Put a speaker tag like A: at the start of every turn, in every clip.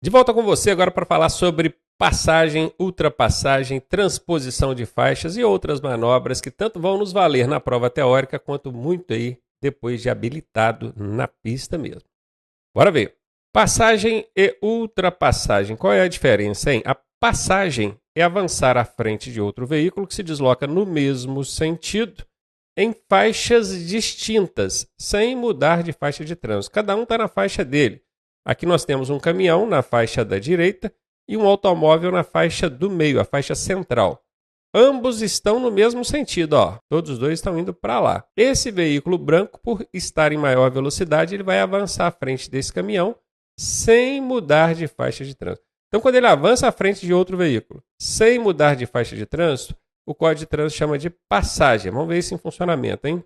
A: De volta com você agora para falar sobre passagem, ultrapassagem, transposição de faixas e outras manobras que tanto vão nos valer na prova teórica quanto muito aí depois de habilitado na pista mesmo. Bora ver. Passagem e ultrapassagem. Qual é a diferença, hein? A passagem é avançar à frente de outro veículo que se desloca no mesmo sentido em faixas distintas, sem mudar de faixa de trânsito. Cada um está na faixa dele. Aqui nós temos um caminhão na faixa da direita e um automóvel na faixa do meio, a faixa central. Ambos estão no mesmo sentido, ó. Todos os dois estão indo para lá. Esse veículo branco, por estar em maior velocidade, ele vai avançar à frente desse caminhão sem mudar de faixa de trânsito. Então, quando ele avança à frente de outro veículo sem mudar de faixa de trânsito, o Código de Trânsito chama de passagem. Vamos ver isso em funcionamento, hein?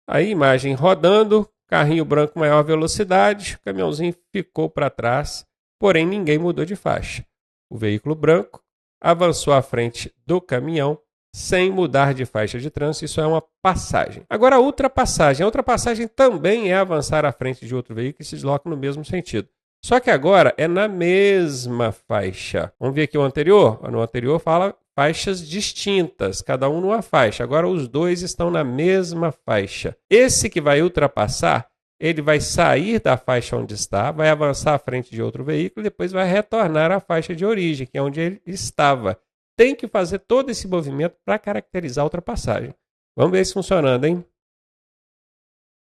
A: Aí, imagem rodando, carrinho branco maior velocidade, o caminhãozinho ficou para trás, porém ninguém mudou de faixa. O veículo branco avançou à frente do caminhão sem mudar de faixa de trânsito, isso é uma passagem. Agora, a ultrapassagem. A ultrapassagem também é avançar à frente de outro veículo que se desloca no mesmo sentido. Só que agora é na mesma faixa. Vamos ver aqui o anterior? No anterior fala faixas distintas, cada um numa faixa. Agora os dois estão na mesma faixa. Esse que vai ultrapassar, ele vai sair da faixa onde está, vai avançar à frente de outro veículo e depois vai retornar à faixa de origem, que é onde ele estava. Tem que fazer todo esse movimento para caracterizar a ultrapassagem. Vamos ver isso funcionando, hein?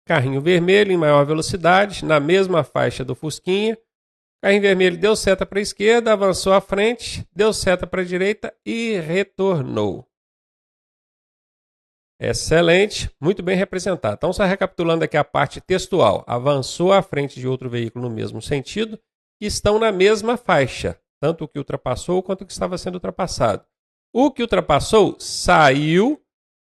A: Carrinho vermelho em maior velocidade, na mesma faixa do Fusquinha. Carrinho vermelho deu seta para a esquerda, avançou à frente, deu seta para a direita e retornou. Excelente, muito bem representado. Então, só recapitulando aqui a parte textual. Avançou à frente de outro veículo no mesmo sentido e estão na mesma faixa, tanto o que ultrapassou quanto o que estava sendo ultrapassado. O que ultrapassou saiu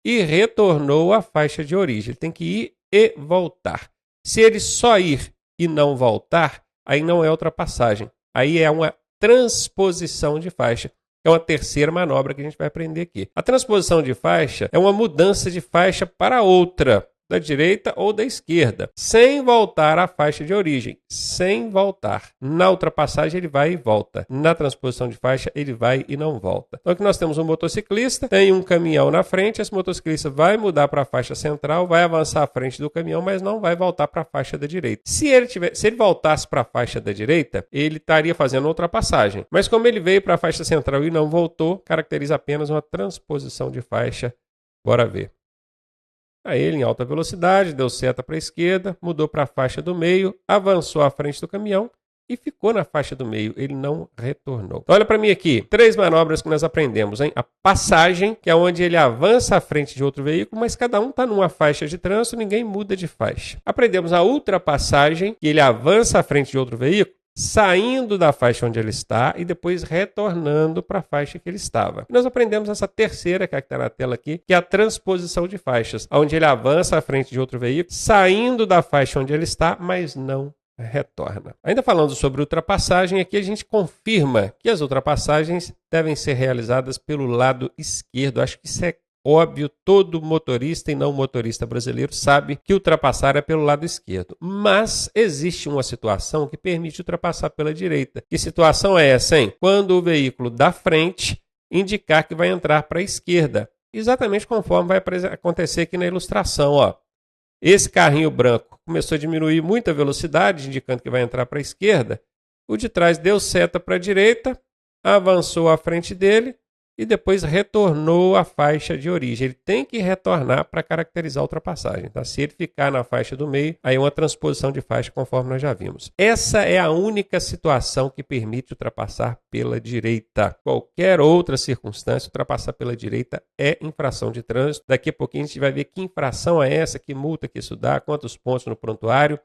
A: e retornou à faixa de origem. Ele tem que ir e voltar. Se ele só ir e não voltar, aí não é ultrapassagem. Aí é uma transposição de faixa. É uma terceira manobra que a gente vai aprender aqui. A transposição de faixa é uma mudança de faixa para outra, da direita ou da esquerda, sem voltar à faixa de origem, sem voltar. Na ultrapassagem ele vai e volta. Na transposição de faixa ele vai e não volta. Então aqui nós temos um motociclista, tem um caminhão na frente, esse motociclista vai mudar para a faixa central, vai avançar à frente do caminhão, mas não vai voltar para a faixa da direita. Se ele voltasse para a faixa da direita, ele estaria fazendo ultrapassagem. Mas como ele veio para a faixa central e não voltou, caracteriza apenas uma transposição de faixa. Bora ver. Aí ele em alta velocidade, deu seta para a esquerda, mudou para a faixa do meio, avançou à frente do caminhão e ficou na faixa do meio. Ele não retornou. Então, olha para mim aqui, 3 manobras que nós aprendemos, hein? A passagem, que é onde ele avança à frente de outro veículo, mas cada um está numa faixa de trânsito, ninguém muda de faixa. Aprendemos a ultrapassagem, que ele avança à frente de outro veículo, saindo da faixa onde ele está e depois retornando para a faixa que ele estava. Nós aprendemos essa terceira, que está na tela aqui, que é a transposição de faixas, onde ele avança à frente de outro veículo, saindo da faixa onde ele está, mas não retorna. Ainda falando sobre ultrapassagem, aqui a gente confirma que as ultrapassagens devem ser realizadas pelo lado esquerdo. Acho que isso é óbvio, todo motorista e não motorista brasileiro sabe que ultrapassar é pelo lado esquerdo. Mas existe uma situação que permite ultrapassar pela direita. Que situação é essa, hein? Quando o veículo da frente indicar que vai entrar para a esquerda. Exatamente conforme vai acontecer aqui na ilustração, ó. Esse carrinho branco começou a diminuir muita velocidade, indicando que vai entrar para a esquerda. O de trás deu seta para a direita, avançou à frente dele e depois retornou à faixa de origem. Ele tem que retornar para caracterizar a ultrapassagem. Tá? Se ele ficar na faixa do meio, aí é uma transposição de faixa, conforme nós já vimos. Essa é a única situação que permite ultrapassar pela direita. Qualquer outra circunstância, ultrapassar pela direita é infração de trânsito. Daqui a pouquinho a gente vai ver que infração é essa, que multa que isso dá, quantos pontos no prontuário.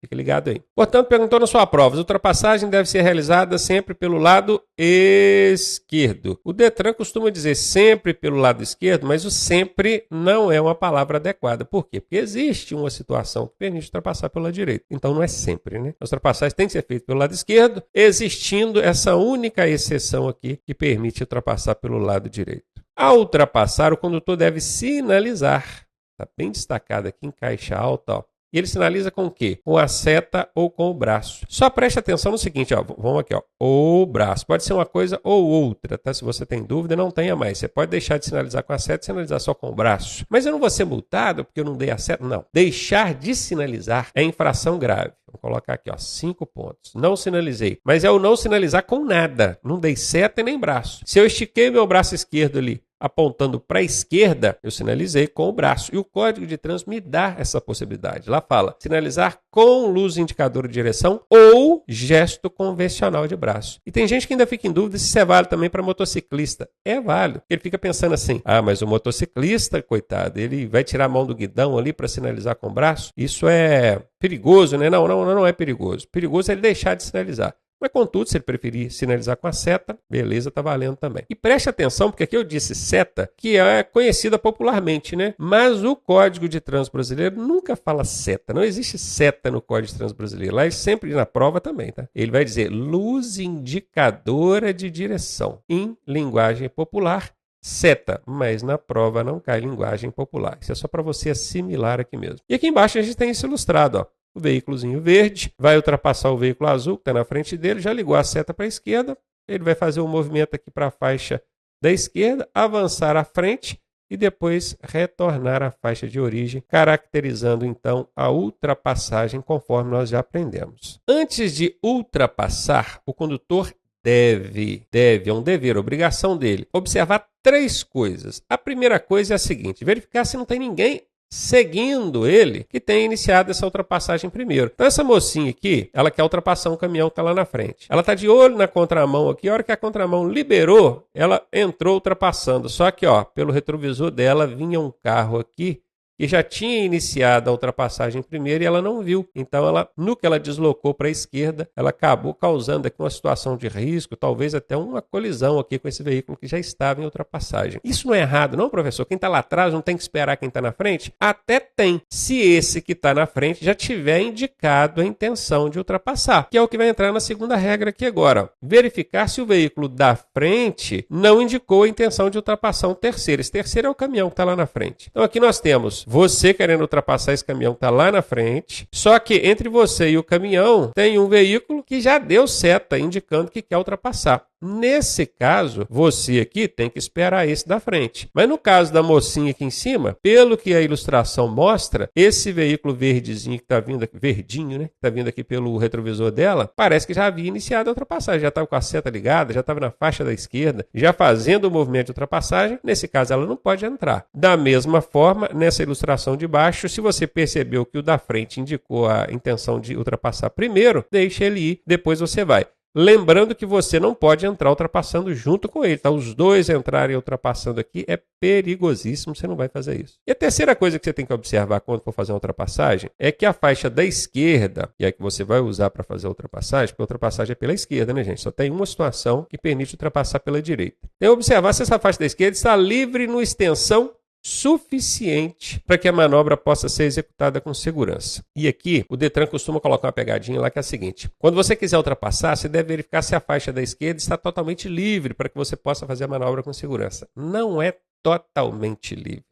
A: Fique ligado aí. Portanto, perguntou na sua prova, a ultrapassagem deve ser realizada sempre pelo lado esquerdo. O Detran costuma dizer sempre pelo lado esquerdo, mas o sempre não é uma palavra adequada. Por quê? Porque existe uma situação que permite ultrapassar pela direita. Então não é sempre, né? A ultrapassagem tem que ser feita pelo lado esquerdo, existindo essa única exceção aqui que permite ultrapassar pelo lado direito. Ao ultrapassar, o condutor deve sinalizar. Está bem destacado aqui em caixa alta, ó. E ele sinaliza com o quê? Com a seta ou com o braço. Só preste atenção no seguinte, ó, vamos aqui, ó, o braço. Pode ser uma coisa ou outra, tá? Se você tem dúvida, não tenha mais. Você pode deixar de sinalizar com a seta e sinalizar só com o braço. Mas eu não vou ser multado porque eu não dei a seta? Não. Deixar de sinalizar é infração grave. Vou colocar aqui, ó, 5 pontos. Não sinalizei. Mas é o não sinalizar com nada. Não dei seta e nem braço. Se eu estiquei meu braço esquerdo ali, apontando para a esquerda, eu sinalizei com o braço. E o Código de Trânsito me dá essa possibilidade. Lá fala, sinalizar com luz indicadora de direção ou gesto convencional de braço. E tem gente que ainda fica em dúvida se isso é válido também para motociclista. É válido. Ele fica pensando assim, mas o motociclista, coitado, ele vai tirar a mão do guidão ali para sinalizar com o braço? Isso é perigoso, né? Não é perigoso. Perigoso é ele deixar de sinalizar. Mas, contudo, se ele preferir sinalizar com a seta, beleza, tá valendo também. E preste atenção, porque aqui eu disse seta, que é conhecida popularmente, né? Mas o Código de Trânsito Brasileiro nunca fala seta. Não existe seta no Código de Trânsito Brasileiro. Lá, sempre na prova também, tá? Ele vai dizer luz indicadora de direção. Em linguagem popular, seta. Mas na prova não cai linguagem popular. Isso é só para você assimilar aqui mesmo. E aqui embaixo a gente tem isso ilustrado, ó. O veículozinho verde vai ultrapassar o veículo azul que está na frente dele, já ligou a seta para a esquerda, ele vai fazer um movimento aqui para a faixa da esquerda, avançar à frente e depois retornar à faixa de origem, caracterizando então a ultrapassagem conforme nós já aprendemos. Antes de ultrapassar, o condutor é um dever, obrigação dele, observar 3 coisas. A primeira coisa é a seguinte, verificar se não tem ninguém seguindo ele, que tem iniciado essa ultrapassagem primeiro. Então essa mocinha aqui, ela quer ultrapassar um caminhão que está lá na frente. Ela está de olho na contramão aqui, a hora que a contramão liberou, ela entrou ultrapassando. Só que, ó, pelo retrovisor dela vinha um carro aqui que já tinha iniciado a ultrapassagem primeiro e ela não viu. Então, no que ela deslocou para a esquerda, ela acabou causando aqui uma situação de risco, talvez até uma colisão aqui com esse veículo que já estava em ultrapassagem. Isso não é errado, não, professor? Quem está lá atrás não tem que esperar quem está na frente? Até tem, se esse que está na frente já tiver indicado a intenção de ultrapassar, que é o que vai entrar na segunda regra aqui agora. Verificar se o veículo da frente não indicou a intenção de ultrapassar um terceiro. Esse terceiro é o caminhão que está lá na frente. Então, aqui nós temos você querendo ultrapassar esse caminhão que está lá na frente, só que entre você e o caminhão tem um veículo que já deu seta indicando que quer ultrapassar. Nesse caso, você aqui tem que esperar esse da frente. Mas no caso da mocinha aqui em cima, pelo que a ilustração mostra, esse veículo verdezinho que está vindo aqui, verdinho, né? Que está vindo aqui pelo retrovisor dela, parece que já havia iniciado a ultrapassagem, já estava com a seta ligada, já estava na faixa da esquerda, já fazendo o movimento de ultrapassagem. Nesse caso, ela não pode entrar. Da mesma forma, nessa ilustração de baixo, se você percebeu que o da frente indicou a intenção de ultrapassar primeiro, deixa ele ir, depois você vai. Lembrando que você não pode entrar ultrapassando junto com ele, tá? Os dois entrarem ultrapassando aqui é perigosíssimo, você não vai fazer isso. E a terceira coisa que você tem que observar quando for fazer uma ultrapassagem é que a faixa da esquerda, e é que você vai usar para fazer a ultrapassagem, porque a ultrapassagem é pela esquerda, né, gente? Só tem uma situação que permite ultrapassar pela direita. Tem que observar se essa faixa da esquerda está livre no extensão suficiente para que a manobra possa ser executada com segurança. E aqui, o Detran costuma colocar uma pegadinha lá que é a seguinte. Quando você quiser ultrapassar, você deve verificar se a faixa da esquerda está totalmente livre para que você possa fazer a manobra com segurança. Não é totalmente livre.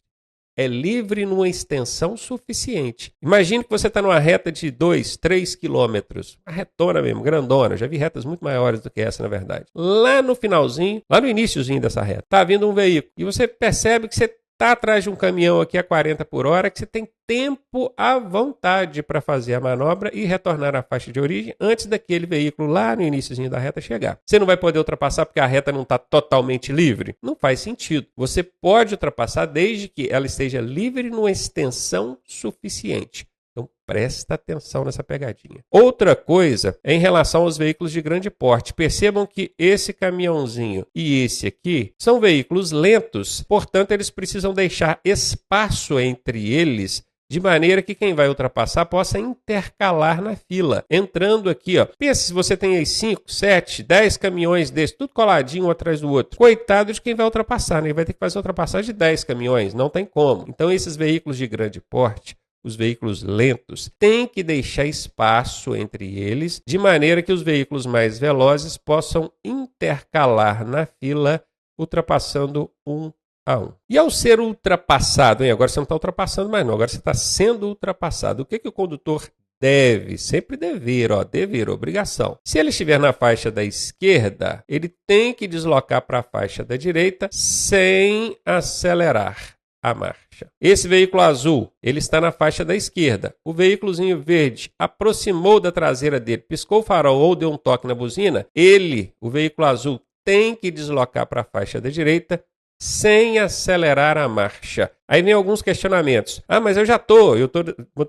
A: É livre numa extensão suficiente. Imagine que você está numa reta de 2, 3 quilômetros. Uma retona mesmo, grandona. Já vi retas muito maiores do que essa, na verdade. Lá no finalzinho, lá no iniciozinho dessa reta, está vindo um veículo. E você percebe que você está atrás de um caminhão aqui a 40 por hora, que você tem tempo à vontade para fazer a manobra e retornar à faixa de origem antes daquele veículo lá no iniciozinho da reta chegar. Você não vai poder ultrapassar porque a reta não está totalmente livre? Não faz sentido. Você pode ultrapassar desde que ela esteja livre numa extensão suficiente. Então, presta atenção nessa pegadinha. Outra coisa é em relação aos veículos de grande porte. Percebam que esse caminhãozinho e esse aqui são veículos lentos, portanto, eles precisam deixar espaço entre eles de maneira que quem vai ultrapassar possa intercalar na fila. Entrando aqui, ó. Pensa se você tem aí 5, 7, 10 caminhões desses, tudo coladinho um atrás do outro. Coitado de quem vai ultrapassar, né? Ele vai ter que fazer ultrapassagem de 10 caminhões, não tem como. Então, esses veículos de grande porte, os veículos lentos, têm que deixar espaço entre eles, de maneira que os veículos mais velozes possam intercalar na fila, ultrapassando um 2-1. E ao ser ultrapassado, agora você não está ultrapassando mais não, agora você está sendo ultrapassado. O que o condutor deve? Sempre dever, obrigação. Se ele estiver na faixa da esquerda, ele tem que deslocar para a faixa da direita sem acelerar a marcha. Esse veículo azul, ele está na faixa da esquerda. O veículozinho verde aproximou da traseira dele, piscou o farol ou deu um toque na buzina, o veículo azul, tem que deslocar para a faixa da direita sem acelerar a marcha. Aí vem alguns questionamentos. Mas eu estou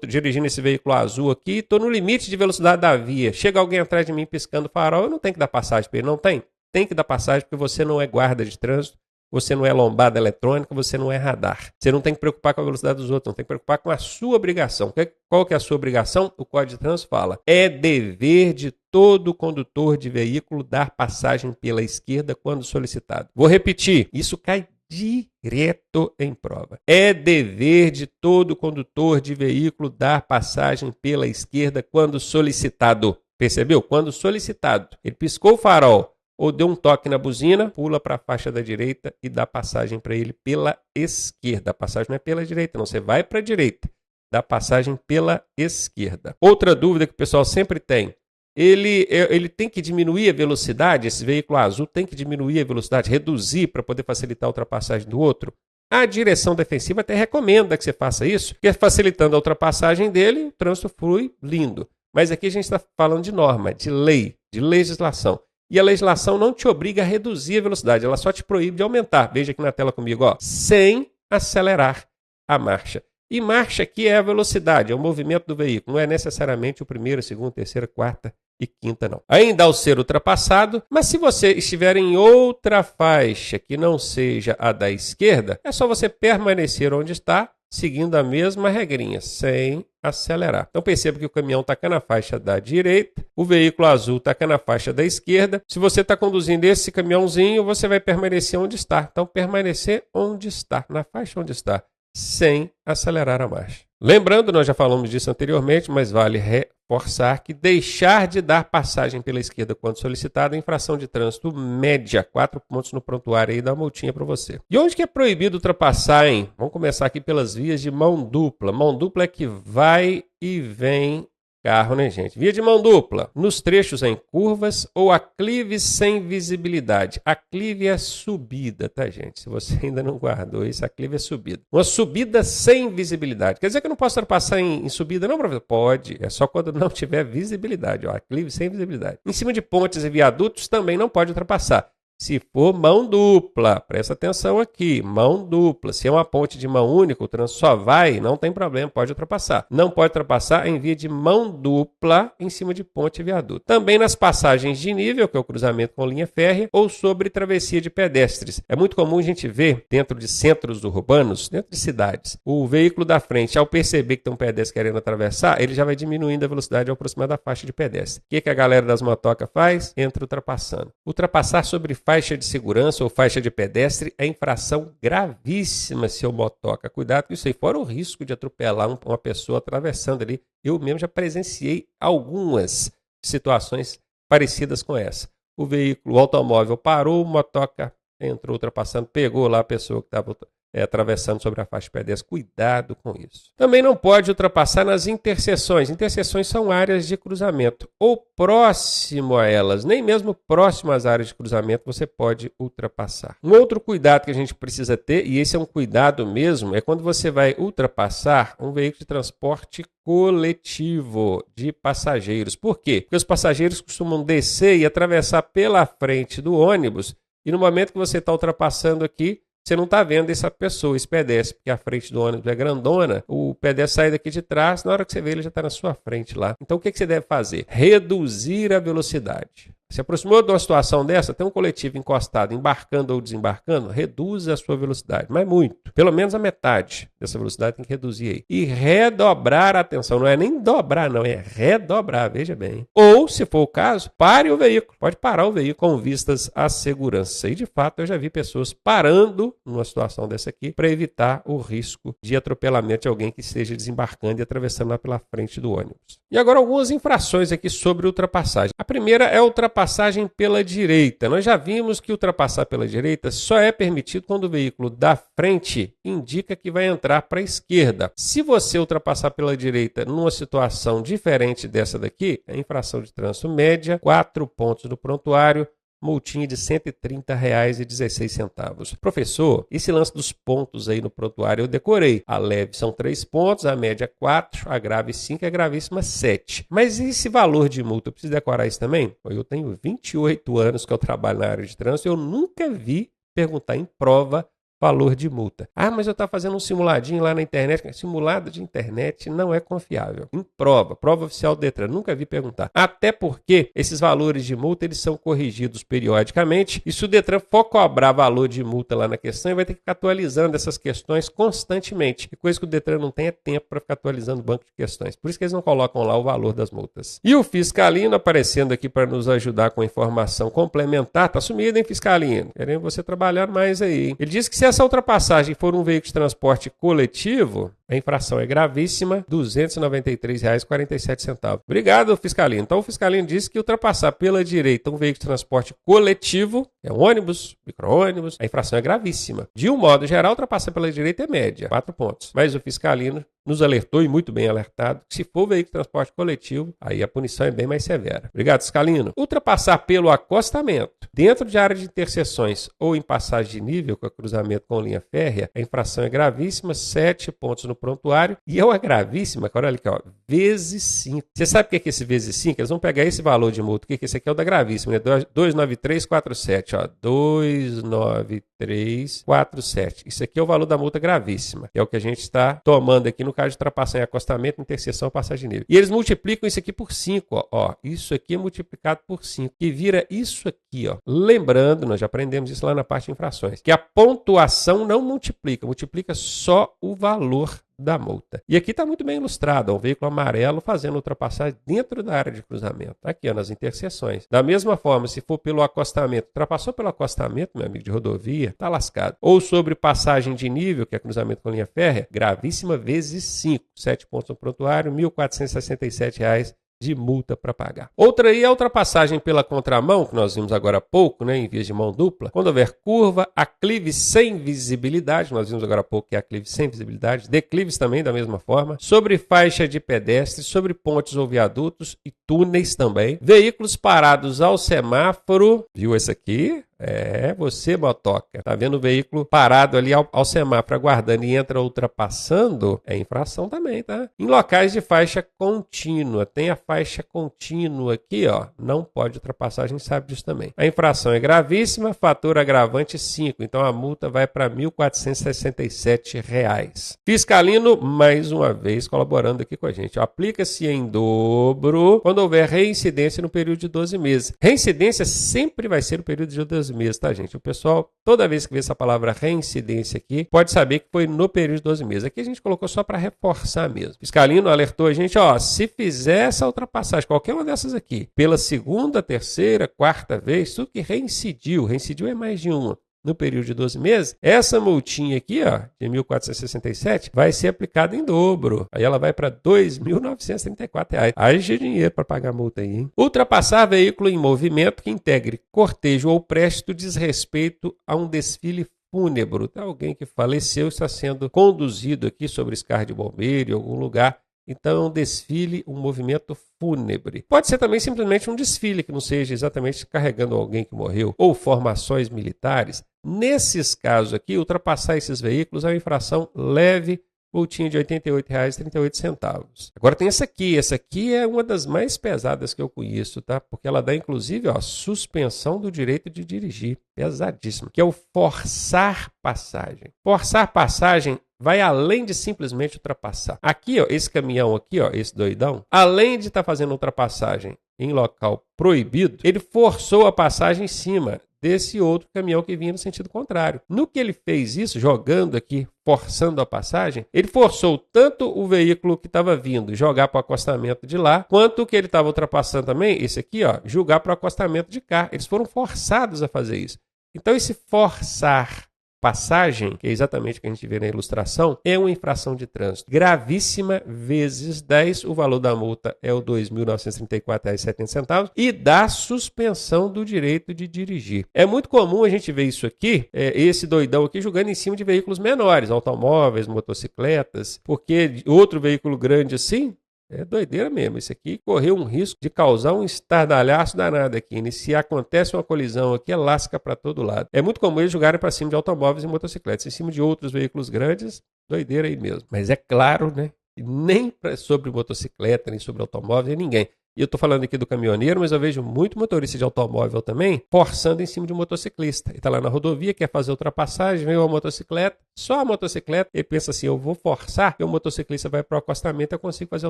A: dirigindo esse veículo azul aqui, estou no limite de velocidade da via. Chega alguém atrás de mim piscando o farol, eu não tenho que dar passagem para ele, não tem? Tem que dar passagem porque você não é guarda de trânsito, você não é lombada eletrônica, você não é radar. Você não tem que preocupar com a velocidade dos outros, não tem que preocupar com a sua obrigação. Qual que é a sua obrigação? O Código de Trânsito fala. É dever de todo condutor de veículo dar passagem pela esquerda quando solicitado. Vou repetir, isso cai direto em prova. É dever de todo condutor de veículo dar passagem pela esquerda quando solicitado. Percebeu? Quando solicitado. Ele piscou o farol ou deu um toque na buzina, pula para a faixa da direita e dá passagem para ele pela esquerda. A passagem não é pela direita, não. Você vai para a direita, dá passagem pela esquerda. Outra dúvida que o pessoal sempre tem. Ele tem que diminuir a velocidade, esse veículo azul tem que diminuir a velocidade, reduzir para poder facilitar a ultrapassagem do outro? A direção defensiva até recomenda que você faça isso, porque facilitando a ultrapassagem dele, o trânsito flui lindo. Mas aqui a gente está falando de norma, de lei, de legislação. E a legislação não te obriga a reduzir a velocidade, ela só te proíbe de aumentar. Veja aqui na tela comigo, sem acelerar a marcha. E marcha aqui é a velocidade, é o movimento do veículo, não é necessariamente o primeiro, segundo, terceira, quarta e quinta, não. Ainda ao ser ultrapassado, mas se você estiver em outra faixa que não seja a da esquerda, é só você permanecer onde está, seguindo a mesma regrinha, sem acelerar. Então perceba que o caminhão está na faixa da direita, o veículo azul está na faixa da esquerda. Se você está conduzindo esse caminhãozinho, você vai permanecer onde está. Então permanecer onde está, na faixa onde está, sem acelerar a marcha. Lembrando, nós já falamos disso anteriormente, mas vale reforçar que deixar de dar passagem pela esquerda quando solicitado é infração de trânsito média, 4 pontos no prontuário aí, dá uma multinha para você. E onde que é proibido ultrapassar, hein? Vamos começar aqui pelas vias de mão dupla. Mão dupla é que vai e vem carro, né, gente? Via de mão dupla, nos trechos em curvas ou aclives sem visibilidade. Aclive é subida, tá, gente? Se você ainda não guardou isso, aclive é subida. Uma subida sem visibilidade. Quer dizer que eu não posso ultrapassar em subida, não, professor? Pode, é só quando não tiver visibilidade. Aclive sem visibilidade. Em cima de pontes e viadutos também não pode ultrapassar. Se for mão dupla, presta atenção aqui, mão dupla. Se é uma ponte de mão única, o trânsito só vai, não tem problema, pode ultrapassar. Não pode ultrapassar em via de mão dupla em cima de ponte e viaduto. Também nas passagens de nível, que é o cruzamento com linha férrea, ou sobre travessia de pedestres. É muito comum a gente ver dentro de centros urbanos, dentro de cidades, o veículo da frente, ao perceber que tem um pedestre querendo atravessar, ele já vai diminuindo a velocidade ao aproximar da faixa de pedestre. O que a galera das motocas faz? Entra ultrapassando. Ultrapassar sobre faixa de segurança ou faixa de pedestre é infração gravíssima, seu motoca. Cuidado com isso aí, fora o risco de atropelar uma pessoa atravessando ali. Eu mesmo já presenciei algumas situações parecidas com essa. O automóvel parou, o motoca entrou ultrapassando, pegou lá a pessoa que estava atravessando sobre a faixa de pedestre. Cuidado com isso. Também não pode ultrapassar nas interseções. Interseções são áreas de cruzamento ou próximo a elas. Nem mesmo próximo às áreas de cruzamento você pode ultrapassar. Um outro cuidado que a gente precisa ter, e esse é um cuidado mesmo, é quando você vai ultrapassar um veículo de transporte coletivo de passageiros. Por quê? Porque os passageiros costumam descer e atravessar pela frente do ônibus e no momento que você está ultrapassando aqui, você não está vendo essa pessoa, esse pedestre, porque a frente do ônibus é grandona, o pedestre sai daqui de trás, na hora que você vê ele já está na sua frente lá. Então o que você deve fazer? Reduzir a velocidade. Se aproximou de uma situação dessa, tem um coletivo encostado, embarcando ou desembarcando, reduza a sua velocidade, mas muito. Pelo menos a metade dessa velocidade tem que reduzir aí. E redobrar a atenção, não é nem dobrar não, é redobrar, veja bem. Ou, se for o caso, pare o veículo, pode parar o veículo com vistas à segurança. E de fato eu já vi pessoas parando numa situação dessa aqui para evitar o risco de atropelamento de alguém que esteja desembarcando e atravessando lá pela frente do ônibus. E agora algumas infrações aqui sobre ultrapassagem. A primeira é ultrapassagem ultrapassagem pela direita. Nós já vimos que ultrapassar pela direita só é permitido quando o veículo da frente indica que vai entrar para a esquerda. Se você ultrapassar pela direita numa situação diferente dessa daqui, é infração de trânsito média, 4 pontos no prontuário, multinha de R$ 130,16. Professor, esse lance dos pontos aí no prontuário eu decorei. A leve são 3 pontos, a média 4, a grave 5 e a gravíssima 7. Mas e esse valor de multa? Eu preciso decorar isso também? Eu tenho 28 anos que eu trabalho na área de trânsito e eu nunca vi perguntar em prova valor de multa. Ah, mas eu estava fazendo um simuladinho lá na internet. Simulado de internet não é confiável. Em prova oficial do Detran, nunca vi perguntar. Até porque esses valores de multa eles são corrigidos periodicamente e se o Detran for cobrar valor de multa lá na questão, ele vai ter que ficar atualizando essas questões constantemente. E coisa que o Detran não tem é tempo para ficar atualizando o banco de questões. Por isso que eles não colocam lá o valor das multas. E o Fiscalino aparecendo aqui para nos ajudar com informação complementar. Tá sumido, hein, Fiscalino? Querendo você trabalhar mais aí, hein? Ele diz que se essa ultrapassagem for um veículo de transporte coletivo, a infração é gravíssima, R$ 293,47. Obrigado, Fiscalino. Então, o Fiscalino disse que ultrapassar pela direita um veículo de transporte coletivo, é um ônibus, micro-ônibus, a infração é gravíssima. De um modo geral, ultrapassar pela direita é média, 4 pontos. Mas o Fiscalino nos alertou, e muito bem alertado, que se for veículo de transporte coletivo, aí a punição é bem mais severa. Obrigado, Fiscalino. Ultrapassar pelo acostamento, dentro de área de interseções ou em passagem de nível, com cruzamento com linha férrea, a infração é gravíssima, 7 pontos no prontuário, e é uma gravíssima, olha aqui, ó, vezes 5. Você sabe o que é esse vezes 5? Eles vão pegar esse valor de multa, o que é esse aqui? É o da gravíssima, né? 29347, ó, 29347. Isso aqui é o valor da multa gravíssima, que é o que a gente está tomando aqui no caso de ultrapassar em acostamento, interseção, passagem de nível. E eles multiplicam isso aqui por 5, ó. Isso aqui é multiplicado por 5, que vira isso aqui, ó. Lembrando, nós já aprendemos isso lá na parte de infrações, que a pontuação não multiplica, multiplica só o valor da multa. E aqui está muito bem ilustrado, ó, um veículo amarelo fazendo ultrapassagem dentro da área de cruzamento, aqui ó, nas interseções. Da mesma forma, se for pelo acostamento, ultrapassou pelo acostamento, meu amigo de rodovia, tá lascado. Ou sobre passagem de nível, que é cruzamento com linha férrea, gravíssima vezes 5, 7 pontos no prontuário, R$ 1.467 de multa para pagar. Outra aí é a ultrapassagem pela contramão, que nós vimos agora há pouco, né, em vias de mão dupla. Quando houver curva, aclive sem visibilidade, nós vimos agora há pouco que é aclive sem visibilidade, declives também da mesma forma, sobre faixa de pedestres, sobre pontes ou viadutos e túneis também. Veículos parados ao semáforo, viu esse aqui? É, você, motoca, tá vendo o veículo parado ali ao semáforo aguardando e entra ultrapassando, é infração também, tá? Em locais de faixa contínua, tem a faixa contínua aqui, ó, não pode ultrapassar, a gente sabe disso também. A infração é gravíssima, fator agravante 5, então a multa vai para R$ 1.467. Fiscalino, mais uma vez, colaborando aqui com a gente. Aplica-se em dobro quando houver reincidência no período de 12 meses. Reincidência sempre vai ser o período de 12 meses, tá, gente? O pessoal, toda vez que vê essa palavra reincidência aqui, pode saber que foi no período de 12 meses. Aqui a gente colocou só para reforçar mesmo. Fiscalino alertou a gente, ó, se fizer essa ultrapassagem, qualquer uma dessas aqui, pela segunda, terceira, quarta vez, tudo que reincidiu é mais de uma, no período de 12 meses, essa multinha aqui, ó, de R$ 1.467, vai ser aplicada em dobro. Aí ela vai para R$ 2.934. Haja dinheiro para pagar a multa aí, hein? Ultrapassar veículo em movimento que integre cortejo ou preste desrespeito a um desfile fúnebre. Alguém que faleceu está sendo conduzido aqui sobre escada de bombeiro em algum lugar. Então, é um desfile, um movimento fúnebre. Pode ser também simplesmente um desfile, que não seja exatamente carregando alguém que morreu, ou formações militares. Nesses casos aqui, ultrapassar esses veículos é uma infração leve, multinha de R$ 88,38. Agora tem essa aqui é uma das mais pesadas que eu conheço, tá? Porque ela dá, inclusive, ó, suspensão do direito de dirigir, pesadíssimo, que é o forçar passagem. Forçar passagem vai além de simplesmente ultrapassar. Aqui, ó, esse caminhão aqui, ó, esse doidão, além de estar fazendo ultrapassagem em local proibido, ele forçou a passagem em cima desse outro caminhão que vinha no sentido contrário. No que ele fez isso, jogando aqui, forçando a passagem, ele forçou tanto o veículo que estava vindo jogar para o acostamento de lá, quanto o que ele estava ultrapassando também, esse aqui, ó, jogar para o acostamento de cá. Eles foram forçados a fazer isso. Então, esse forçar passagem, que é exatamente o que a gente vê na ilustração, é uma infração de trânsito gravíssima vezes 10, o valor da multa é o R$ 2.934,70 e da suspensão do direito de dirigir. É muito comum a gente ver isso aqui, esse doidão aqui julgando em cima de veículos menores, automóveis, motocicletas, porque outro veículo grande assim, é doideira mesmo. Esse aqui correu um risco de causar um estardalhaço danado aqui. E se acontece uma colisão aqui, é lasca para todo lado. É muito comum eles jogarem para cima de automóveis e motocicletas. Em cima de outros veículos grandes, doideira aí mesmo. Mas é claro, né? Nem sobre motocicleta, nem sobre automóvel, nem ninguém. E eu estou falando aqui do caminhoneiro, mas eu vejo muito motorista de automóvel também forçando em cima de um motociclista. Ele está lá na rodovia, quer fazer ultrapassagem, vem uma motocicleta, só a motocicleta, ele pensa assim, eu vou forçar, que o motociclista vai para o acostamento, eu consigo fazer a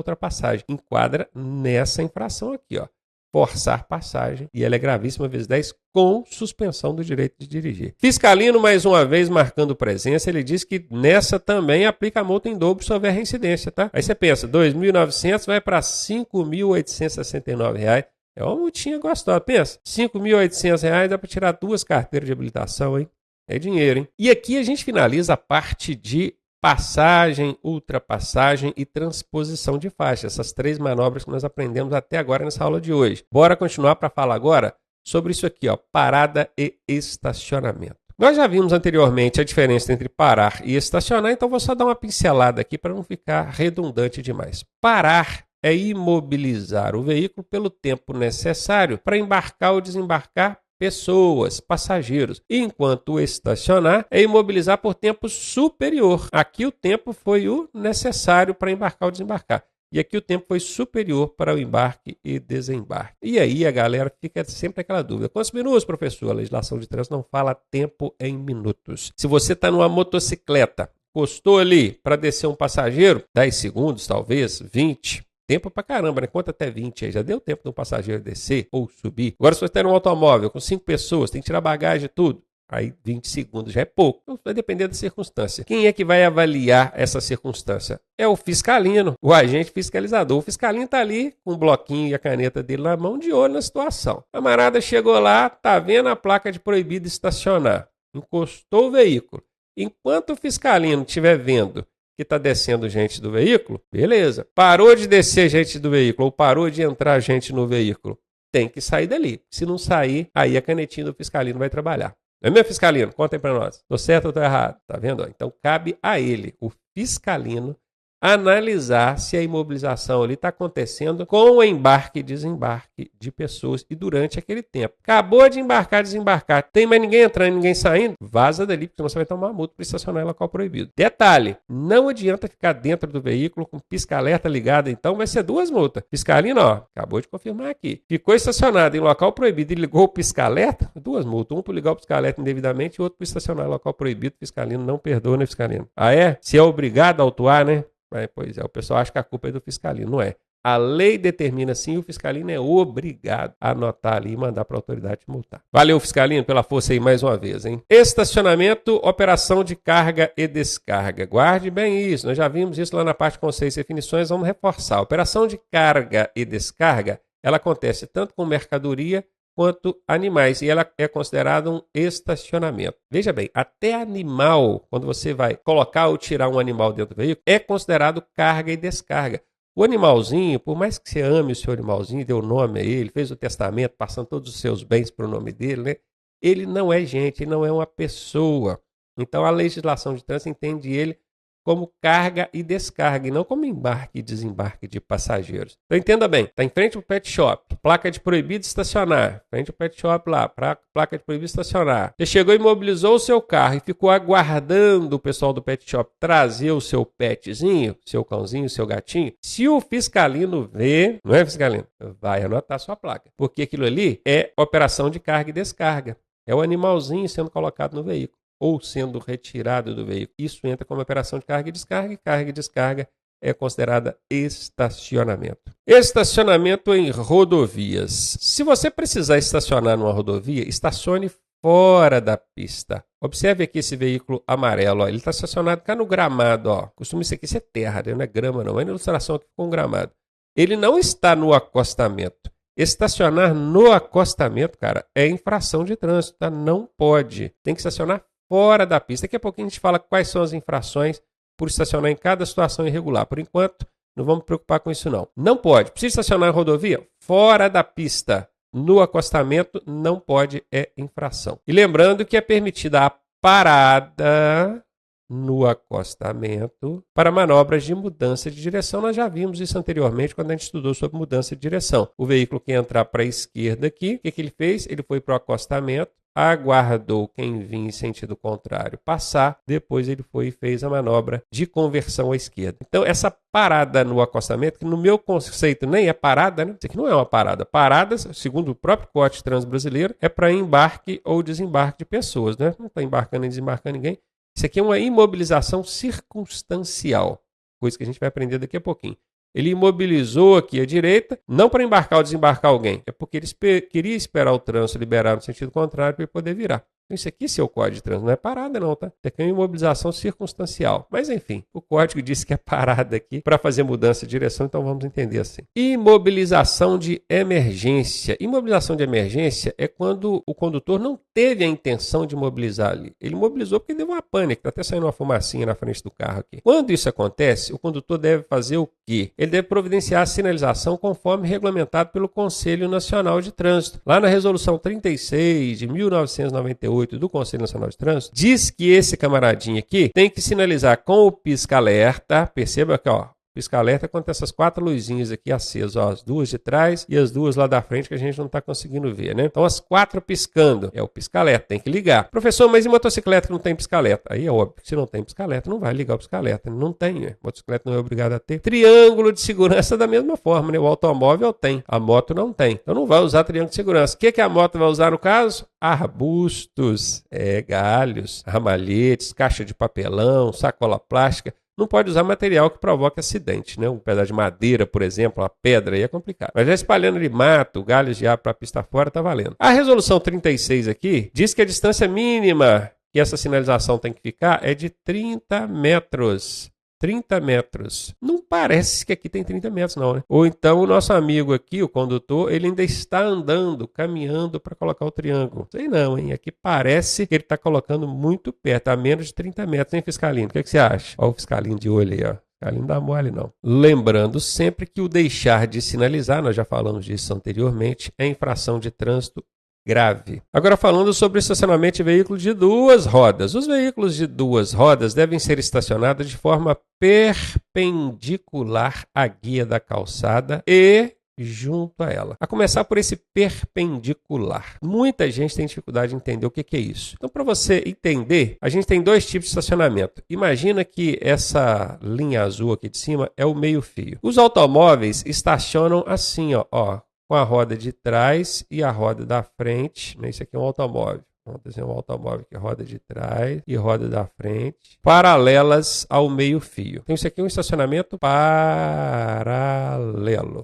A: ultrapassagem. Enquadra nessa infração aqui, ó. Forçar passagem, e ela é gravíssima vezes 10, com suspensão do direito de dirigir. Fiscalino, mais uma vez, marcando presença, ele diz que nessa também aplica a multa em dobro se houver reincidência, tá? Aí você pensa, R$ 2.900 vai para R$ 5.869. É uma multinha gostosa. Pensa, R$ 5.800 dá para tirar 2 carteiras de habilitação, hein? É dinheiro, hein? E aqui a gente finaliza a parte de passagem, ultrapassagem e transposição de faixa. Essas 3 manobras que nós aprendemos até agora nessa aula de hoje. Bora continuar para falar agora sobre isso aqui, ó, parada e estacionamento. Nós já vimos anteriormente a diferença entre parar e estacionar, então vou só dar uma pincelada aqui para não ficar redundante demais. Parar é imobilizar o veículo pelo tempo necessário para embarcar ou desembarcar pessoas, passageiros, enquanto estacionar é imobilizar por tempo superior. Aqui o tempo foi o necessário para embarcar ou desembarcar. E aqui o tempo foi superior para o embarque e desembarque. E aí a galera fica sempre aquela dúvida. Quantos minutos, professor? A legislação de trânsito não fala tempo em minutos. Se você está numa motocicleta, encostou ali para descer um passageiro, 10 segundos talvez, 20. Tempo pra caramba, né? Conta até 20 aí. Já deu tempo do passageiro descer ou subir. Agora, se você tem um automóvel com 5 pessoas, tem que tirar bagagem e tudo. Aí 20 segundos já é pouco. Então, vai depender da circunstância. Quem é que vai avaliar essa circunstância? É o fiscalino, o agente fiscalizador. O fiscalino está ali com o bloquinho e a caneta dele na mão, de olho na situação. A camarada chegou lá, tá vendo a placa de proibido estacionar. Encostou o veículo. Enquanto o fiscalino estiver vendo que está descendo gente do veículo, beleza. Parou de descer gente do veículo ou parou de entrar gente no veículo, tem que sair dali. Se não sair, aí a canetinha do fiscalino vai trabalhar. Não é meu fiscalino? Conta aí para nós. Estou certo ou estou errado? Tá vendo? Então cabe a ele, o fiscalino, analisar se a imobilização ali está acontecendo com o embarque e desembarque de pessoas e durante aquele tempo. Acabou de embarcar, desembarcar, tem mais ninguém entrando, ninguém saindo, vaza dali, porque você vai tomar uma multa para estacionar em local proibido. Detalhe, não adianta ficar dentro do veículo com pisca-alerta ligado, então vai ser 2 multas. Fiscalino, ó, acabou de confirmar aqui. Ficou estacionado em local proibido e ligou o pisca-alerta, 2 multas. Um por ligar o pisca-alerta indevidamente e outro por estacionar em local proibido. Fiscalino não perdoa, né, fiscalino? Ah, é? Se é obrigado a autuar, né? Pois é, o pessoal acha que a culpa é do fiscalino, não é. A lei determina sim, o fiscalino é obrigado a anotar ali e mandar para a autoridade multar. Valeu, fiscalino, pela força aí mais uma vez, hein? Estacionamento, operação de carga e descarga. Guarde bem isso, nós já vimos isso lá na parte de conceitos e definições, vamos reforçar. A operação de carga e descarga, ela acontece tanto com mercadoria quanto animais, e ela é considerada um estacionamento. Veja bem, até animal, quando você vai colocar ou tirar um animal dentro do veículo, é considerado carga e descarga. O animalzinho, por mais que você ame o seu animalzinho, deu nome a ele, fez o testamento, passando todos os seus bens para o nome dele, né? Ele não é gente, ele não é uma pessoa. Então a legislação de trânsito entende ele como carga e descarga, e não como embarque e desembarque de passageiros. Então entenda bem, está em frente ao pet shop, placa de proibido estacionar, frente ao pet shop lá, placa de proibido estacionar. Você chegou e imobilizou o seu carro e ficou aguardando o pessoal do pet shop trazer o seu petzinho, seu cãozinho, seu gatinho. Se o fiscalino vê, não é fiscalino? Vai anotar sua placa, porque aquilo ali é operação de carga e descarga. É o animalzinho sendo colocado no veículo ou sendo retirado do veículo. Isso entra como operação de carga e descarga é considerada estacionamento. Estacionamento em rodovias. Se você precisar estacionar numa rodovia, estacione fora da pista. Observe aqui esse veículo amarelo, ó. Ele está estacionado cá no gramado. Ó. Costuma isso aqui ser terra, não é grama não, é na ilustração aqui com gramado. Ele não está no acostamento. Estacionar no acostamento, cara, é infração de trânsito, tá? Não pode. Tem que estacionar fora da pista. Daqui a pouquinho a gente fala quais são as infrações por estacionar em cada situação irregular. Por enquanto, não vamos preocupar com isso não. Não pode. Precisa estacionar em rodovia? Fora da pista. No acostamento, não pode, é infração. E lembrando que é permitida a parada no acostamento para manobras de mudança de direção. Nós já vimos isso anteriormente quando a gente estudou sobre mudança de direção. O veículo que entrar para a esquerda aqui, o que ele fez? Ele foi para o acostamento, aguardou quem vinha em sentido contrário passar, depois ele foi e fez a manobra de conversão à esquerda. Então, essa parada no acostamento, que no meu conceito nem é parada, né? Isso aqui não é uma parada. Paradas, segundo o próprio Código de Trânsito Brasileiro, é para embarque ou desembarque de pessoas, né? Não está embarcando nem desembarcando ninguém. Isso aqui é uma imobilização circunstancial, coisa que a gente vai aprender daqui a pouquinho. Ele imobilizou aqui à direita, não para embarcar ou desembarcar alguém, é porque ele queria esperar o trânsito liberar no sentido contrário para ele poder virar. Então, isso aqui, seu Código de Trânsito, não é parada não, tá? Isso aqui é uma imobilização circunstancial. Mas, enfim, o Código disse que é parada aqui para fazer mudança de direção, então vamos entender assim. Imobilização de emergência. Imobilização de emergência é quando o condutor não teve a intenção de imobilizar ali. Ele imobilizou porque deu uma pane, está até saindo uma fumacinha na frente do carro aqui. Quando isso acontece, o condutor deve fazer o quê? Ele deve providenciar a sinalização conforme regulamentado pelo Conselho Nacional de Trânsito. Lá na Resolução 36 de 1998, do Conselho Nacional de Trânsito, diz que esse camaradinho aqui tem que sinalizar com o pisca-alerta. Perceba que, ó, pisca-alerta quando tem essas 4 luzinhas aqui acesas, ó, as 2 de trás e as 2 lá da frente que a gente não está conseguindo ver, né? Então, as 4 piscando, é o pisca-alerta, tem que ligar. Professor, mas e motocicleta que não tem pisca-alerta? Aí é óbvio que se não tem pisca-alerta, não vai ligar o pisca-alerta. Não tem, né? Motocicleta não é obrigado a ter. Triângulo de segurança da mesma forma, né? O automóvel tem, a moto não tem. Então, não vai usar triângulo de segurança. O que a moto vai usar no caso? Arbustos, galhos, ramalhetes, caixa de papelão, sacola plástica. Não pode usar material que provoque acidente, né? Um pedaço de madeira, por exemplo, uma pedra, aí é complicado. Mas já espalhando de mato, galhos de ar para a pista fora, tá valendo. A resolução 36 aqui diz que a distância mínima que essa sinalização tem que ficar é de 30 metros. 30 metros. Não parece que aqui tem 30 metros, não, né? Ou então o nosso amigo aqui, o condutor, ele ainda está andando, caminhando para colocar o triângulo. Sei não, hein? Aqui parece que ele está colocando muito perto, a menos de 30 metros, hein, Fiscalino? O que você acha? Olha o Fiscalinho de olho aí, ó. Fiscalinho não dá mole, não. Lembrando sempre que o deixar de sinalizar, nós já falamos disso anteriormente, é infração de trânsito grave. Agora falando sobre estacionamento de veículo de 2 rodas. Os veículos de 2 rodas devem ser estacionados de forma perpendicular à guia da calçada e junto a ela. A começar por esse perpendicular. Muita gente tem dificuldade de entender o que é isso. Então, para você entender, a gente tem 2 tipos de estacionamento. Imagina que essa linha azul aqui de cima é o meio-fio. Os automóveis estacionam assim, ó, com a roda de trás e a roda da frente. Isso aqui é um automóvel. Vamos desenhar um automóvel que é roda de trás e roda da frente, paralelas ao meio-fio. Então, isso aqui é um estacionamento paralelo.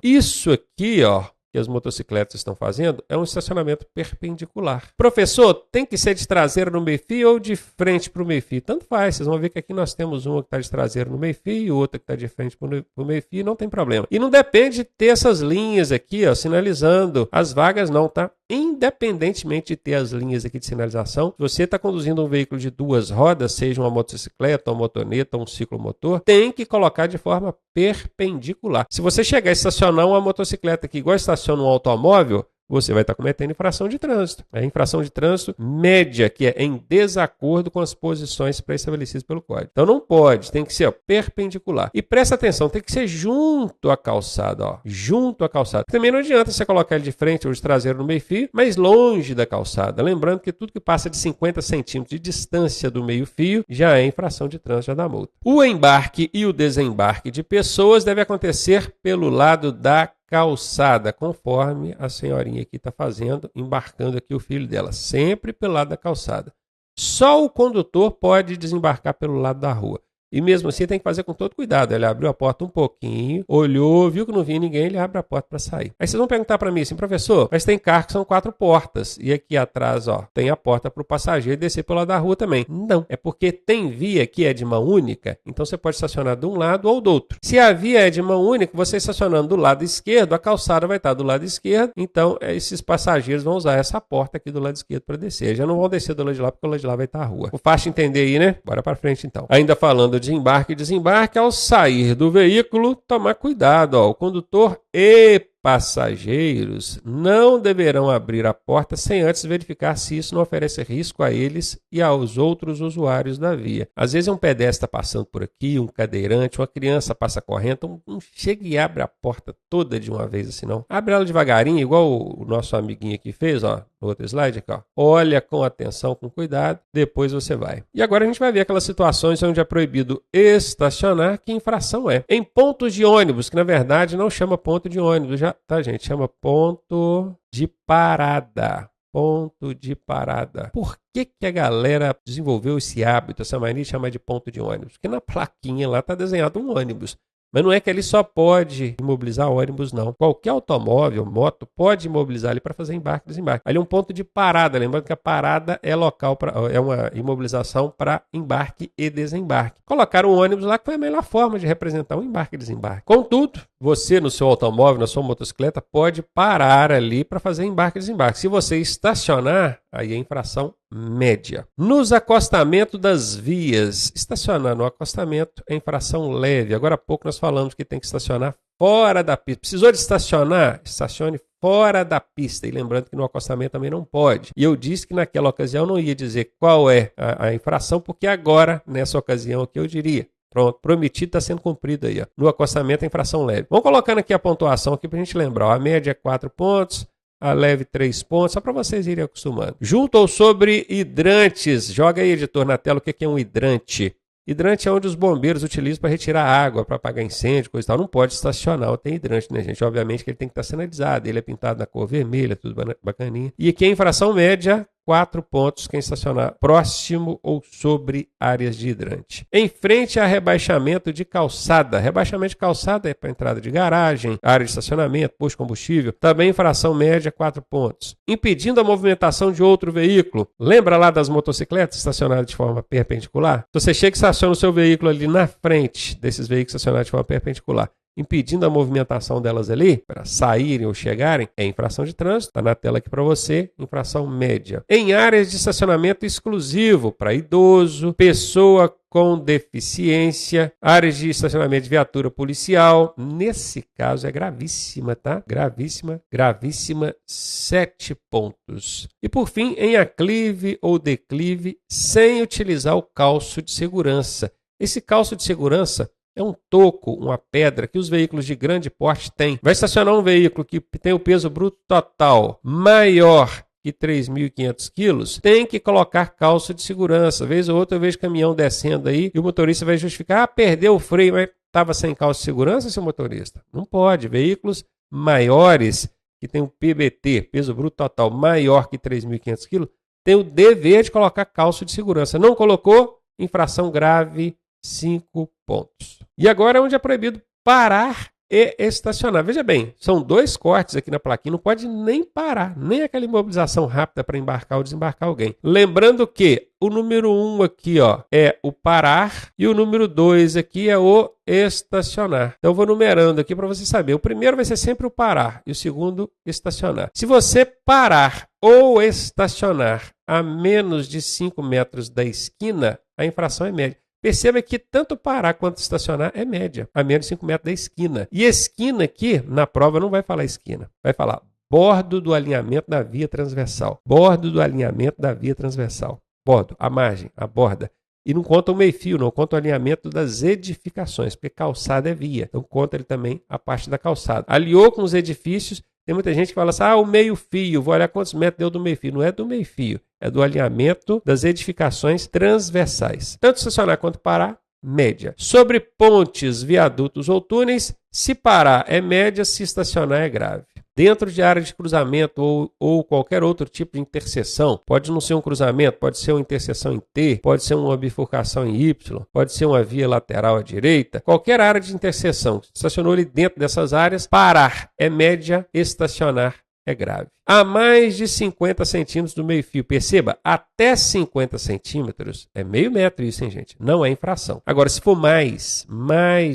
A: Isso aqui, ó, que as motocicletas estão fazendo, é um estacionamento perpendicular. Professor, tem que ser de traseira no meio-fio ou de frente para o meio-fio? Tanto faz, vocês vão ver que aqui nós temos uma que está de traseira no meio-fio e outra que está de frente para o meio-fio, não tem problema. E não depende de ter essas linhas aqui, ó, sinalizando as vagas não, tá? Independentemente de ter as linhas aqui de sinalização, se você está conduzindo um veículo de 2 rodas, seja uma motocicleta, uma motoneta, um ciclomotor, tem que colocar de forma perpendicular. Se você chegar a estacionar uma motocicleta aqui igual estaciona um automóvel, você vai estar cometendo infração de trânsito. É infração de trânsito média, que é em desacordo com as posições pré-estabelecidas pelo código. Então não pode, tem que ser perpendicular. E presta atenção, tem que ser junto à calçada, ó, junto à calçada. Também não adianta você colocar ele de frente ou de traseiro no meio-fio, mas longe da calçada. Lembrando que tudo que passa de 50 centímetros de distância do meio-fio já é infração de trânsito, já dá multa. O embarque e o desembarque de pessoas deve acontecer pelo lado da calçada, conforme a senhorinha aqui está fazendo, embarcando aqui o filho dela, sempre pelo lado da calçada. Só o condutor pode desembarcar pelo lado da rua. E mesmo assim tem que fazer com todo cuidado. Ele abriu a porta um pouquinho, olhou, viu que não vinha ninguém, ele abre a porta para sair. Aí vocês vão perguntar para mim assim, professor, mas tem carro que são 4 portas. E aqui atrás, ó, tem a porta para o passageiro descer pelo lado da rua também. Não, é porque tem via que é de mão única, então você pode estacionar de um lado ou do outro. Se a via é de mão única, você estacionando do lado esquerdo, a calçada vai estar do lado esquerdo, então esses passageiros vão usar essa porta aqui do lado esquerdo para descer. Já não vão descer do lado de lá, porque o lado de lá vai estar a rua. Fácil entender aí, né? Bora para frente então. Ainda falando de embarque e desembarque, ao sair do veículo, tomar cuidado, ó, o condutor e passageiros não deverão abrir a porta sem antes verificar se isso não oferece risco a eles e aos outros usuários da via. Às vezes um pedestre está passando por aqui, um cadeirante, uma criança passa correndo, não chega e abre a porta toda de uma vez assim não. Abre ela devagarinho, igual o nosso amiguinho aqui fez, ó, no outro slide aqui, ó. Olha com atenção, com cuidado, depois você vai. E agora a gente vai ver aquelas situações onde é proibido estacionar, que infração é. Em pontos de ônibus, que na verdade não chama ponto de ônibus, já tá, gente? Chama ponto de parada. Ponto de parada. Por que a galera desenvolveu esse hábito, essa mania de chamar de ponto de ônibus? Porque na plaquinha lá tá desenhado um ônibus. Mas não é que ele só pode imobilizar ônibus, não. Qualquer automóvel, moto, pode imobilizar ali para fazer embarque e desembarque. Ali é um ponto de parada, lembrando que a parada é local, é uma imobilização para embarque e desembarque. Colocaram um ônibus lá que foi a melhor forma de representar um embarque e desembarque. Contudo, você no seu automóvel, na sua motocicleta, pode parar ali para fazer embarque e desembarque. Se você estacionar, aí é infração média. Nos acostamentos das vias, estacionar no acostamento é infração leve. Agora há pouco nós falamos que tem que estacionar fora da pista. Precisou de estacionar? Estacione fora da pista. E lembrando que no acostamento também não pode. E eu disse que naquela ocasião não ia dizer qual é a infração, porque agora, nessa ocasião aqui, eu diria. Pronto, prometido está sendo cumprido aí. Ó. No acostamento é infração leve. Vamos colocando aqui a pontuação aqui para a gente lembrar. Ó. A média é 4 pontos. A leve 3 pontos, só para vocês irem acostumando. Junto ou sobre hidrantes. Joga aí, editor, na tela o que é um hidrante. Hidrante é onde os bombeiros utilizam para retirar água, para apagar incêndio, coisa e tal. Não pode estacionar, tem hidrante, né, gente? Obviamente que ele tem que estar sinalizado. Ele é pintado na cor vermelha, tudo bacaninha. E aqui a infração média, 4 pontos, quem estacionar próximo ou sobre áreas de hidrante. Em frente a rebaixamento de calçada. Rebaixamento de calçada é para entrada de garagem, área de estacionamento, posto de combustível. Também infração média, 4 pontos. Impedindo a movimentação de outro veículo. Lembra lá das motocicletas estacionadas de forma perpendicular? Se você chega e estaciona o seu veículo ali na frente desses veículos estacionados de forma perpendicular, impedindo a movimentação delas ali, para saírem ou chegarem, é infração de trânsito. Está na tela aqui para você, infração média. Em áreas de estacionamento exclusivo, para idoso, pessoa com deficiência, áreas de estacionamento de viatura policial. Nesse caso é gravíssima, tá? Gravíssima, 7 pontos. E por fim, em aclive ou declive, sem utilizar o calço de segurança. Esse calço de segurança é um toco, uma pedra que os veículos de grande porte têm. Vai estacionar um veículo que tem o peso bruto total maior que 3.500 quilos, tem que colocar calço de segurança. Vez ou outra eu vejo caminhão descendo aí e o motorista vai justificar, perdeu o freio, mas estava sem calço de segurança, seu motorista? Não pode. Veículos maiores, que tem um PBT, peso bruto total maior que 3.500 quilos, tem o dever de colocar calço de segurança. Não colocou, infração grave, 5 pontos. E agora é onde é proibido parar e estacionar. Veja bem, são 2 cortes aqui na plaquinha, não pode nem parar, nem aquela imobilização rápida para embarcar ou desembarcar alguém. Lembrando que o número 1 aqui, ó, é o parar e o número 2 aqui é o estacionar. Então eu vou numerando aqui para você saber. O primeiro vai ser sempre o parar e o segundo estacionar. Se você parar ou estacionar a menos de 5 metros da esquina, a infração é média. Perceba que tanto parar quanto estacionar é média, a menos de 5 metros da esquina. E esquina aqui, na prova, não vai falar esquina, vai falar bordo do alinhamento da via transversal. Bordo do alinhamento da via transversal. Bordo, a margem, a borda. E não conta o meio-fio, não conta o alinhamento das edificações, porque calçada é via. Então conta ele também a parte da calçada. Aliou com os edifícios, tem muita gente que fala assim, o meio-fio, vou olhar quantos metros deu do meio-fio. Não é do meio-fio, é do alinhamento das edificações transversais. Tanto estacionar quanto parar, média. Sobre pontes, viadutos ou túneis, se parar é média, se estacionar é grave. dentro de área de cruzamento ou qualquer outro tipo de interseção. Pode não ser um cruzamento, pode ser uma interseção em T, pode ser uma bifurcação em Y, pode ser uma via lateral à direita. Qualquer área de interseção, estacionou ali dentro dessas áreas, parar é média, estacionar é grave. A mais de 50 centímetros do meio-fio. Perceba, até 50 centímetros é meio metro isso, hein, gente? Não é infração. Agora, se for mais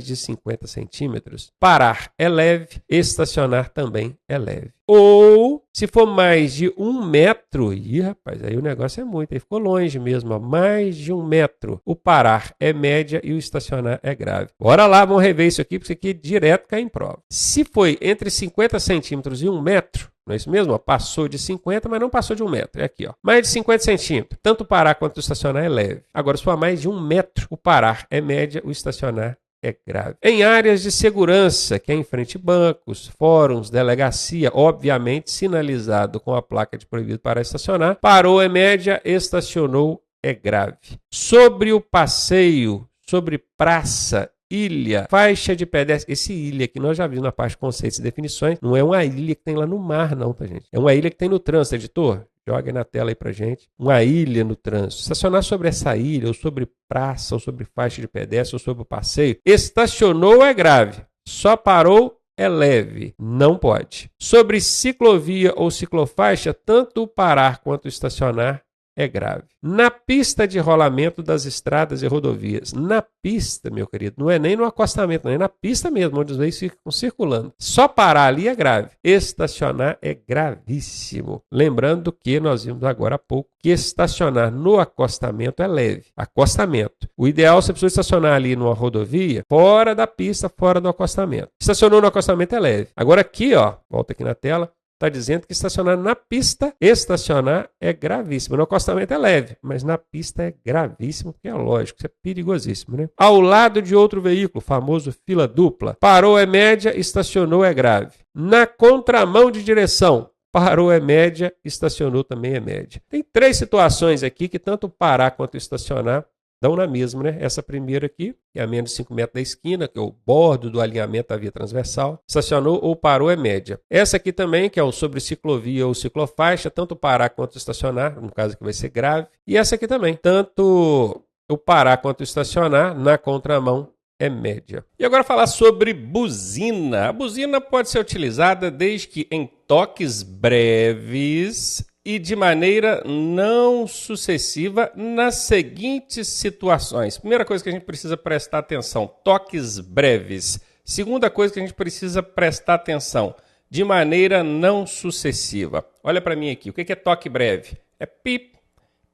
A: de 50 centímetros, parar é leve, estacionar também é leve. Ou, se for mais de 1 metro, ih, rapaz, aí o negócio é muito, aí ficou longe mesmo, ó, mais de 1 metro, o parar é média e o estacionar é grave. Bora lá, vamos rever isso aqui, porque isso aqui direto cai em prova. Se foi entre 50 centímetros e 1 metro, não é isso mesmo? Ó, passou de 50, mas não passou de 1 metro. É aqui, ó. Mais de 50 centímetros. Tanto o parar quanto o estacionar é leve. Agora, se for mais de 1 metro, o parar é média, o estacionar é grave. Em áreas de segurança, que é em frente a bancos, fóruns, delegacia, obviamente sinalizado com a placa de proibido parar e estacionar, parou é média, estacionou é grave. Sobre o passeio, sobre praça, ilha, faixa de pedestre. Esse ilha que nós já vimos na parte de conceitos e definições, não é uma ilha que tem lá no mar, não, tá, gente? É uma ilha que tem no trânsito, editor. Joga aí na tela aí pra gente. Uma ilha no trânsito. Estacionar sobre essa ilha, ou sobre praça, ou sobre faixa de pedestre, ou sobre o passeio. Estacionou é grave. Só parou é leve. Não pode. Sobre ciclovia ou ciclofaixa, tanto o parar quanto o estacionar é grave. Na pista de rolamento das estradas e rodovias. Na pista, meu querido, não é nem no acostamento, não é na pista mesmo, onde os veículos ficam circulando. Só parar ali é grave. Estacionar é gravíssimo. Lembrando que nós vimos agora há pouco que estacionar no acostamento é leve. Acostamento. O ideal é você precisa estacionar ali numa rodovia, fora da pista, fora do acostamento. Estacionou no acostamento é leve. Agora aqui, ó, volta aqui na tela, está dizendo que estacionar na pista, estacionar é gravíssimo. No acostamento é leve, mas na pista é gravíssimo, porque é lógico, isso é perigosíssimo, né? Ao lado de outro veículo, famoso fila dupla, parou é média, estacionou é grave. Na contramão de direção, parou é média, estacionou também é média. Tem 3 situações aqui que tanto parar quanto estacionar dão na mesma, né? Essa primeira aqui, que é a menos de 5 metros da esquina, que é o bordo do alinhamento da via transversal. Estacionou ou parou é média. Essa aqui também, que é o sobre ciclovia ou ciclofaixa, tanto parar quanto estacionar, no caso aqui vai ser grave. E essa aqui também, tanto o parar quanto o estacionar, na contramão, é média. E agora falar sobre buzina. A buzina pode ser utilizada desde que em toques breves e de maneira não sucessiva nas seguintes situações. Primeira coisa que a gente precisa prestar atenção, toques breves. Segunda coisa que a gente precisa prestar atenção, de maneira não sucessiva. Olha para mim aqui, o que é toque breve? É pip,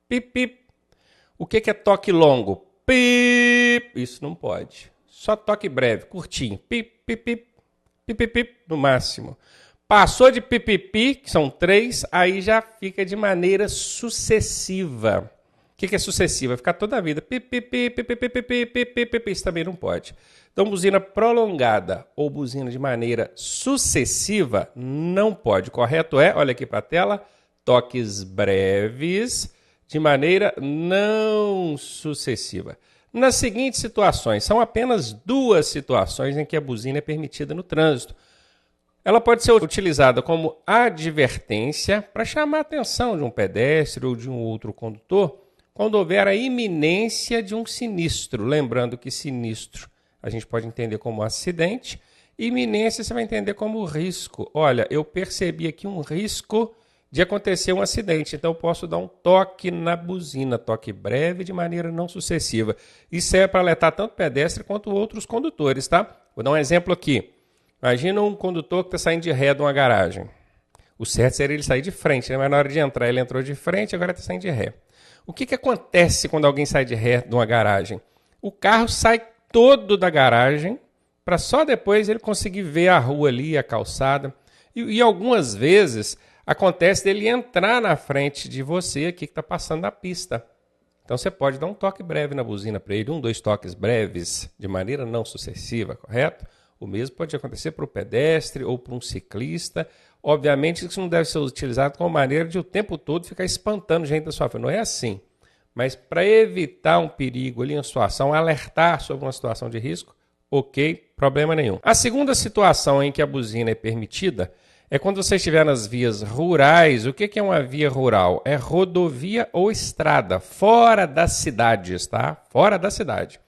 A: pip, pip. O que é toque longo? Pip. Isso não pode. Só toque breve, curtinho. Pip, pip, pip, pip, pip, pip, no máximo. Passou de pipipi, que são 3, aí já fica de maneira sucessiva. O que é sucessiva? Ficar toda a vida. Pipipi, pipipi, pipipi, isso também não pode. Então, buzina prolongada ou buzina de maneira sucessiva não pode. Correto é, olha aqui para a tela, toques breves de maneira não sucessiva. Nas seguintes situações, são apenas 2 situações em que a buzina é permitida no trânsito. Ela pode ser utilizada como advertência para chamar a atenção de um pedestre ou de um outro condutor quando houver a iminência de um sinistro. Lembrando que sinistro a gente pode entender como acidente, iminência você vai entender como risco. Olha, eu percebi aqui um risco de acontecer um acidente, então eu posso dar um toque na buzina, toque breve de maneira não sucessiva. Isso é para alertar tanto pedestre quanto outros condutores, tá? Vou dar um exemplo aqui. Imagina um condutor que está saindo de ré de uma garagem. O certo seria ele sair de frente, né? Mas na hora de entrar ele entrou de frente, agora está saindo de ré. O que acontece quando alguém sai de ré de uma garagem? O carro sai todo da garagem para só depois ele conseguir ver a rua ali, a calçada. E algumas vezes acontece dele entrar na frente de você aqui que está passando na pista. Então você pode dar um toque breve na buzina para ele, 1, 2 toques breves de maneira não sucessiva, correto? O mesmo pode acontecer para o pedestre ou para um ciclista. Obviamente isso não deve ser utilizado como maneira de o tempo todo ficar espantando gente da sua frente. Não é assim. Mas para evitar um perigo ali, uma situação, alertar sobre uma situação de risco, ok, problema nenhum. A segunda situação em que a buzina é permitida É quando você estiver nas vias rurais. O que é uma via rural? É rodovia ou estrada, fora das cidades, tá? Fora da cidade.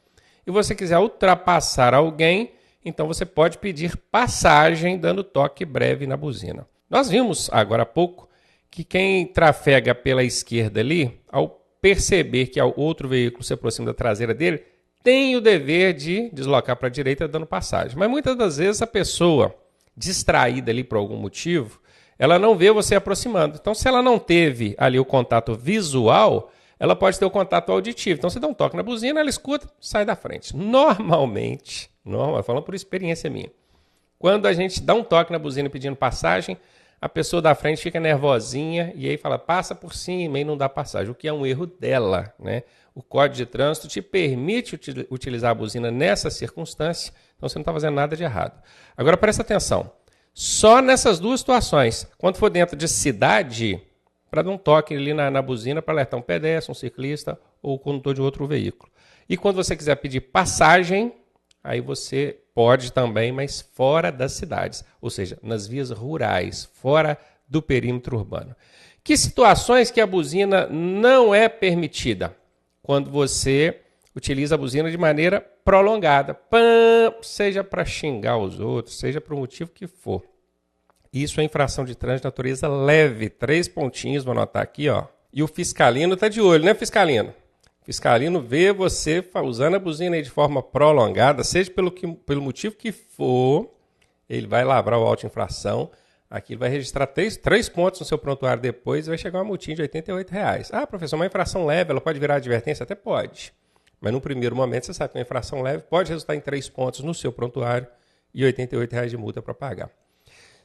A: E você quiser ultrapassar alguém, então você pode pedir passagem dando toque breve na buzina. Nós vimos agora há pouco que quem trafega pela esquerda ali, ao perceber que o outro veículo se aproxima da traseira dele, tem o dever de deslocar para a direita dando passagem. Mas muitas das vezes a pessoa distraída ali por algum motivo, ela não vê você aproximando. Então, se ela não teve ali o contato visual, ela pode ter o contato auditivo. Então, você dá um toque na buzina, ela escuta, sai da frente. Normalmente, falando por experiência minha, quando a gente dá um toque na buzina pedindo passagem, a pessoa da frente fica nervosinha e aí fala, passa por cima e não dá passagem, o que é um erro dela, né? O Código de Trânsito te permite utilizar a buzina nessa circunstância, então você não está fazendo nada de errado. Agora presta atenção, só nessas duas situações, quando for dentro de cidade, para dar um toque ali na buzina para alertar um pedestre, um ciclista ou o condutor de outro veículo. E quando você quiser pedir passagem, aí você pode também, mas fora das cidades, ou seja, nas vias rurais, fora do perímetro urbano. Que situações que a buzina não é permitida? Quando você utiliza a buzina de maneira prolongada, seja para xingar os outros, seja por um motivo que for. Isso é infração de trânsito de natureza leve, 3 pontinhos, vou anotar aqui, ó. E o fiscalino está de olho, né, fiscalino? Fiscalino vê você usando a buzina aí de forma prolongada, seja pelo motivo que for, ele vai lavrar o auto de infração, aqui ele vai registrar 3 pontos no seu prontuário depois e vai chegar uma multinha de R$ 88. Ah, professor, uma infração leve, ela pode virar advertência? Até pode. Mas no primeiro momento você sabe que uma infração leve pode resultar em 3 pontos no seu prontuário e R$ 88 de multa para pagar.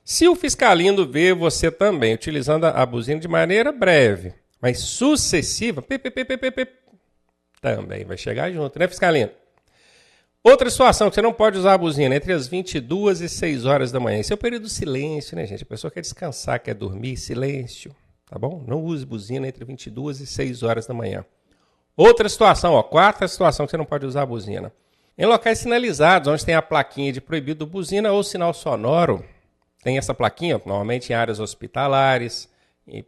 A: Se o fiscalino vê você também utilizando a buzina de maneira breve, mas sucessiva, também vai chegar junto, né, fiscalino? Outra situação que você não pode usar a buzina entre as 22 e 6 horas da manhã. Esse é o período do silêncio, né, gente? A pessoa quer descansar, quer dormir, silêncio, tá bom? Não use buzina entre 22 e 6 horas da manhã. Outra situação, quarta situação que você não pode usar a buzina. Em locais sinalizados, onde tem a plaquinha de proibido buzina ou sinal sonoro, tem essa plaquinha, normalmente em áreas hospitalares,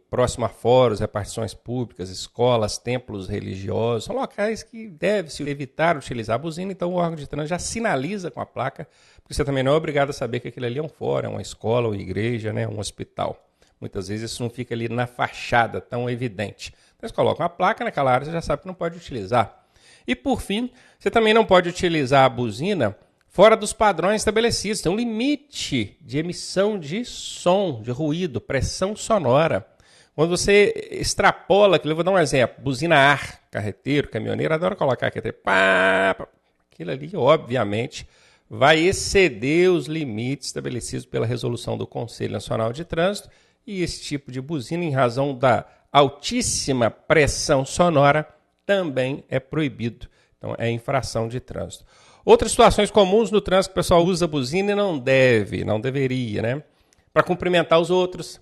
A: próximo a fóruns, repartições públicas, escolas, templos religiosos, são locais que deve-se evitar utilizar a buzina, então o órgão de trânsito já sinaliza com a placa, porque você também não é obrigado a saber que aquilo ali é um fórum, é uma escola, uma igreja, né, um hospital. Muitas vezes isso não fica ali na fachada tão evidente. Então você coloca uma placa naquela área, você já sabe que não pode utilizar. E por fim, você também não pode utilizar a buzina fora dos padrões estabelecidos. Tem um limite de emissão de som, de ruído, pressão sonora. Quando você extrapola, eu vou dar um exemplo, buzina ar, carreteiro, caminhoneiro, adora colocar aquele aquilo ali, obviamente, vai exceder os limites estabelecidos pela resolução do Conselho Nacional de Trânsito e esse tipo de buzina, em razão da altíssima pressão sonora, também é proibido. Então, é infração de trânsito. Outras situações comuns no trânsito que o pessoal usa buzina e não deveria, né? Para cumprimentar os outros.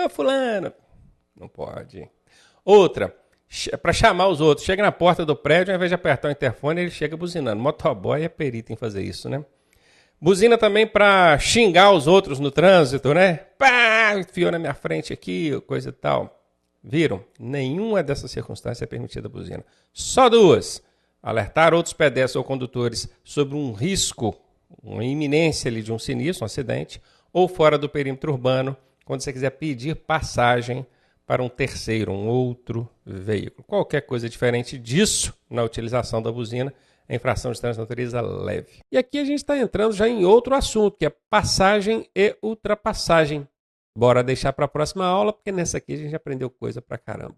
A: Fulano. Não pode. Outra, para chamar os outros. Chega na porta do prédio, ao invés de apertar o interfone, ele chega buzinando. Motoboy é perito em fazer isso, né? Buzina também para xingar os outros no trânsito, né? Enfiou na minha frente aqui, coisa e tal. Viram? Nenhuma dessas circunstâncias é permitida a buzina. Só 2. Alertar outros pedestres ou condutores sobre um risco, uma iminência ali de um sinistro, um acidente, ou fora do perímetro urbano, quando você quiser pedir passagem para um terceiro, um outro veículo. Qualquer coisa diferente disso na utilização da buzina é infração de trânsito de natureza leve. E aqui a gente está entrando já em outro assunto, que é passagem e ultrapassagem. Bora deixar para a próxima aula, porque nessa aqui a gente aprendeu coisa pra caramba.